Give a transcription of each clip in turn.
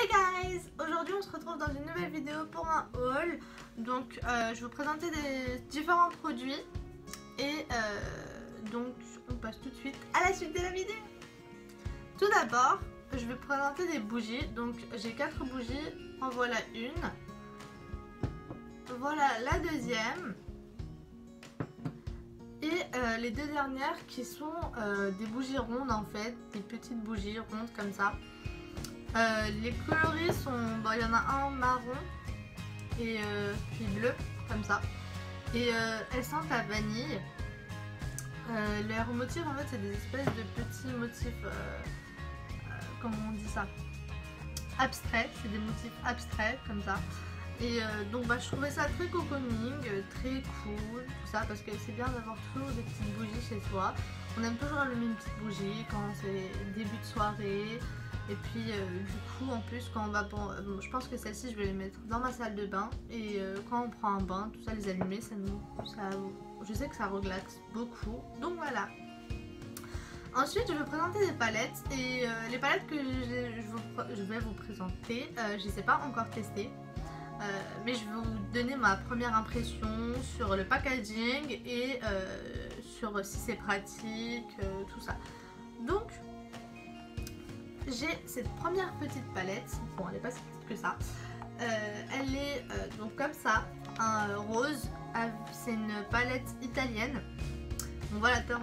Hey guys! Aujourd'hui on se retrouve dans une nouvelle vidéo pour un haul. Donc je vais vous présenter des différents produits. Et donc on passe tout de suite à la suite de la vidéo. Tout d'abord je vais présenter des bougies. Donc j'ai 4 bougies, en voilà une. Voilà la deuxième. Et les deux dernières qui sont des bougies rondes en fait. Des petites bougies rondes comme ça. Les coloris sont, bon, il y en a un marron et puis bleu comme ça, et elles sentent la vanille. Leurs motifs en fait c'est des espèces de petits motifs, comment on dit ça, abstraits, c'est des motifs abstraits comme ça. Et donc je trouvais ça très cocooning, très cool, tout ça, parce que c'est bien d'avoir toujours des petites bougies chez soi. On aime toujours allumer une petite bougie quand c'est début de soirée. Et puis du coup en plus quand on va, je pense que celle-ci je vais les mettre dans ma salle de bain. Et quand on prend un bain, tout ça, les allumer, je sais que ça relaxe beaucoup. Donc voilà. Ensuite je vais présenter des palettes. Et les palettes que je vais vous présenter, je ne les ai pas encore testées. Mais je vais vous donner ma première impression sur le packaging et sur si c'est pratique, tout ça. Donc j'ai cette première petite palette, bon elle n'est pas si petite que ça, elle est donc comme ça, un rose, c'est une palette italienne. On voit la tour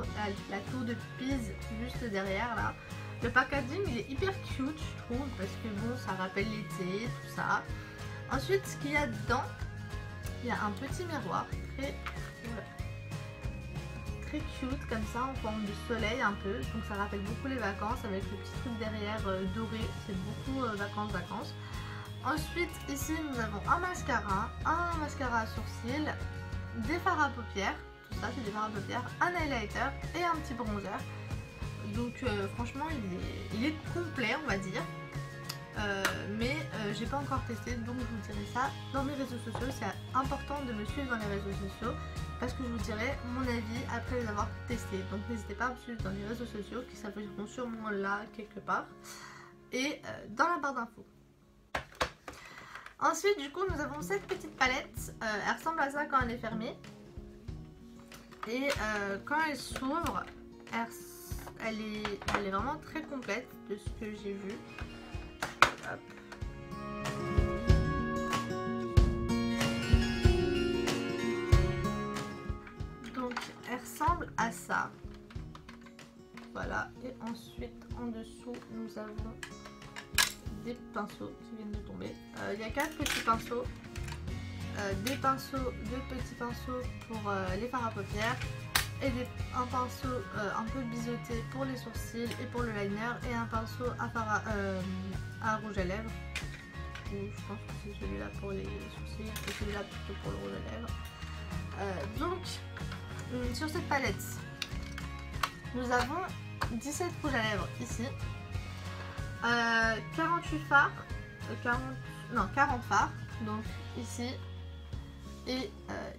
de Pise juste derrière là. Le packaging il est hyper cute je trouve, parce que bon ça rappelle l'été, tout ça. Ensuite ce qu'il y a dedans, il y a un petit miroir très cute comme ça en forme de soleil un peu, donc ça rappelle beaucoup les vacances avec le petit truc derrière doré, c'est beaucoup vacances. Ensuite ici nous avons un mascara à sourcils, des fards à paupières, tout ça c'est des fards à paupières, un highlighter et un petit bronzer. Donc franchement il est complet on va dire. Mais j'ai pas encore testé, donc je vous dirai ça dans mes réseaux sociaux. C'est important de me suivre dans les réseaux sociaux parce que je vous dirai mon avis après les avoir testés. Donc n'hésitez pas à me suivre dans les réseaux sociaux qui s'afficheront sûrement là quelque part et dans la barre d'infos. Ensuite du coup nous avons cette petite palette, elle ressemble à ça quand elle est fermée et quand elle s'ouvre elle est vraiment très complète de ce que j'ai vu. Hop. Donc elle ressemble à ça, voilà. Et ensuite en dessous nous avons des pinceaux qui viennent de tomber. Il y a 4 petits pinceaux, deux petits pinceaux pour les fards à paupières et un pinceau un peu biseauté pour les sourcils et pour le liner, et un pinceau à rouge à lèvres. Je pense que c'est celui-là pour les sourcils et celui-là plutôt pour le rouge à lèvres. Donc sur cette palette nous avons 17 rouges à lèvres ici, 48 fards, 40 fards donc ici et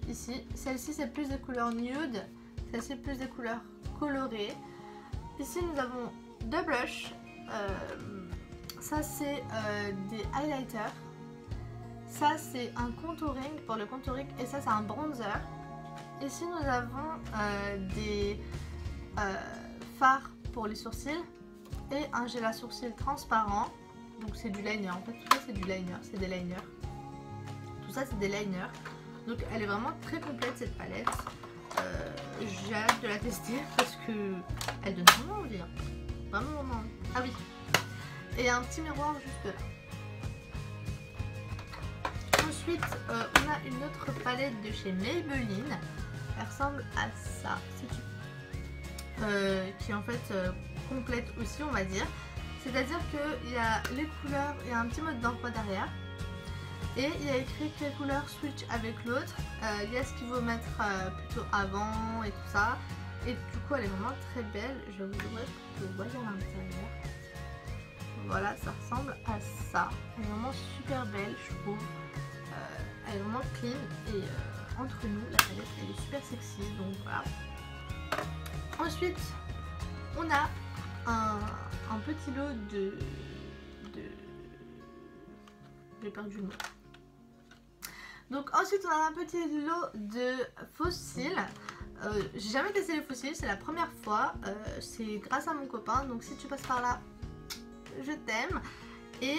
ici. Celle-ci c'est plus des couleurs nude, celle-ci plus des couleurs colorées. Ici nous avons 2 blushs, ça c'est des highlighters, ça c'est un contouring pour le contouring et ça c'est un bronzer. Ici nous avons des fards pour les sourcils et un gel à sourcils transparent. Donc c'est du liner, en fait tout ça c'est du liner, c'est des liners. Tout ça c'est des liners. Donc elle est vraiment très complète cette palette. J'ai hâte de la tester parce que elle donne vraiment envie, vraiment envie. Ah oui, et un petit miroir juste là. Ensuite on a une autre palette de chez Maybelline, elle ressemble à ça, qui est en fait complète aussi on va dire. C'est à dire qu'il y a les couleurs, il y a un petit mode d'emploi derrière. Et il y a écrit quelle couleur switch avec l'autre. Il y a ce qu'il faut mettre plutôt avant et tout ça. Et du coup elle est vraiment très belle. Je vais vous ouvrir pour que vous voyez à l'intérieur. Voilà, ça ressemble à ça. Elle est vraiment super belle je trouve. Elle est vraiment clean et entre nous la palette elle est super sexy, donc voilà. Ensuite on a un petit lot j'ai perdu le mot. Donc ensuite on a un petit lot de fossiles. J'ai jamais testé les fossiles, c'est la première fois. C'est grâce à mon copain, donc si tu passes par là, je t'aime. Et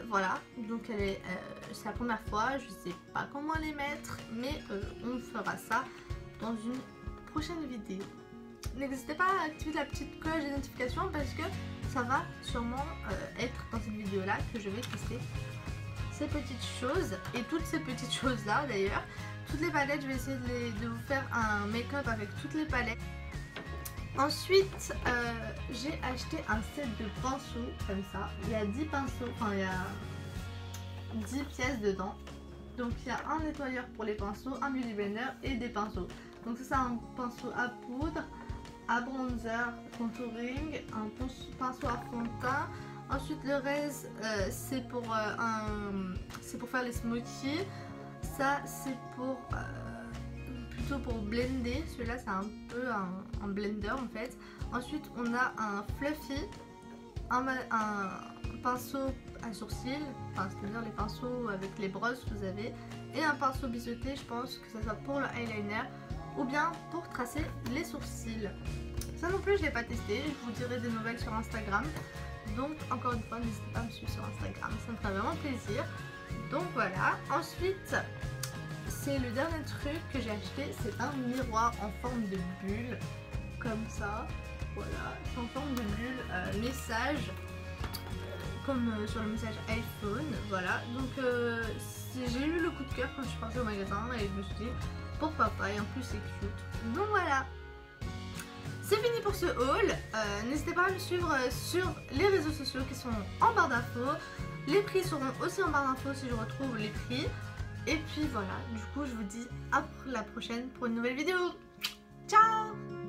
voilà, donc c'est la première fois, je sais pas comment les mettre, mais on fera ça dans une prochaine vidéo. N'hésitez pas à activer la petite cloche des notifications parce que ça va sûrement être dans cette vidéo là que je vais tester ces petites choses et toutes ces petites choses là d'ailleurs. Toutes les palettes, je vais essayer de vous faire un make-up avec toutes les palettes. Ensuite, j'ai acheté un set de pinceaux comme ça. Il y a 10 pinceaux, enfin il y a 10 pièces dedans. Donc il y a un nettoyeur pour les pinceaux, un beauty blender et des pinceaux. Donc ça c'est un pinceau à poudre, à bronzer, contouring, un pinceau à fond de teint. Ensuite le reste c'est pour faire les smokies. Ça c'est pour plutôt pour blender. Celui-là c'est un peu un blender en fait. Ensuite on a un fluffy, un pinceau à sourcils, enfin c'est-à-dire les pinceaux avec les brosses que vous avez, et un pinceau biseauté, je pense que ça soit pour le eyeliner ou bien pour tracer les sourcils. Ça non plus je l'ai pas testé, je vous dirai des nouvelles sur Instagram. Donc encore une fois n'hésitez pas à me suivre sur Instagram, ça me ferait vraiment plaisir. Donc voilà, ensuite c'est le dernier truc que j'ai acheté, c'est un miroir en forme de bulle, comme ça, voilà, c'est en forme de bulle, message, comme sur le message iPhone, voilà, donc j'ai eu le coup de cœur quand je suis partie au magasin et je me suis dit pourquoi pas, et en plus c'est cute, donc voilà. C'est fini pour ce haul, n'hésitez pas à me suivre sur les réseaux sociaux qui sont en barre d'infos, les prix seront aussi en barre d'infos si je retrouve les prix. Et puis voilà, du coup je vous dis à la prochaine pour une nouvelle vidéo. Ciao!